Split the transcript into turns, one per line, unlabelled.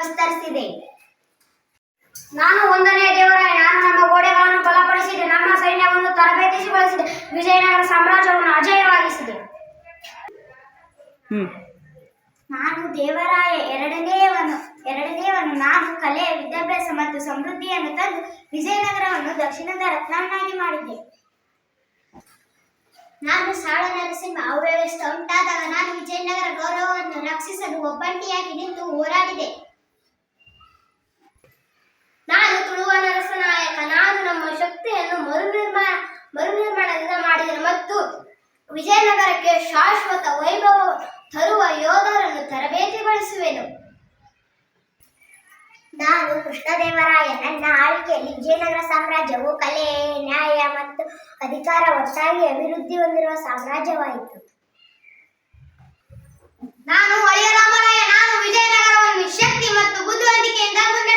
ವಿಸ್ತರಿಸಿದೆ. ನಾನು 1ನೇ ದೇವರಾಯ, ನಾನು ನಮ್ಮ ಗೋಡೆಗಳನ್ನು ಬಲಪಡಿಸಿದೆ, ನಮ್ಮ ಸೈನ್ಯವನ್ನು ತರಬೇತಿಗೊಳಿಸಿದೆ, ವಿಜಯನಗರ ಸಾಮ್ರಾಜ್ಯವನ್ನು ಅಜೇಯವಾಗಿಸಿದೆ. ನಾನು ದೇವರಾಯ ಎರಡನೇವನು, ನಾನು ಕಲೆ, ವಿದ್ಯಾಭ್ಯಾಸ ಮತ್ತು ಸಮೃದ್ಧಿಯನ್ನು ತಂದು ವಿಜಯನಗರವನ್ನು ದಕ್ಷಿಣದ ರತ್ನವನ್ನಾಗಿ ಮಾಡಿದೆ. ನಾನು ಸಾಳ ನರಸಿಂಹ, ಅವ್ಯವಸ್ಥೆ ಉಂಟಾದಾಗ ನಾನು ವಿಜಯನಗರ ಗೌರವವನ್ನು ರಕ್ಷಿಸಲು ಒಬ್ಬಂಟಿಯಾಗಿ ನಿಂತು ಹೋರಾಡಿದೆ. ನಾನು ತುಳುವ ನರಸನಾಯಕ, ನಾನು ನಮ್ಮ ಶಕ್ತಿಯನ್ನು ಮರುನಿರ್ಮಾಣದಿಂದ ಮಾಡಿದೆ ಮತ್ತು ವಿಜಯನಗರಕ್ಕೆ ಶಾಶ್ವತ ವೈಭವ ತರುವ ಯೋಧರನ್ನು ತರಬೇತಿಗೊಳಿಸುವೆನು. ನಾನು ಕೃಷ್ಣದೇವರಾಯ, ನನ್ನ ಆಳ್ವಿಕೆಯಲ್ಲಿ ವಿಜಯನಗರ ಸಾಮ್ರಾಜ್ಯವು ಕಲೆ, ನ್ಯಾಯ ಮತ್ತು ಅಧಿಕಾರ ಒಟ್ಟಾಗಿ ಅಭಿವೃದ್ಧಿ ಹೊಂದಿರುವ ಸಾಮ್ರಾಜ್ಯವಾಯಿತು. ನಾನು ಒಳಿಯ ರಾಮರಾಯ, ನಾನು ವಿಜಯನಗರವನ್ನು ಶಕ್ತಿ ಮತ್ತು ಬುದ್ಧಿವಂತಿಕೆಯಿಂದ ಮುನ್ನಡೆಸಿದೆ.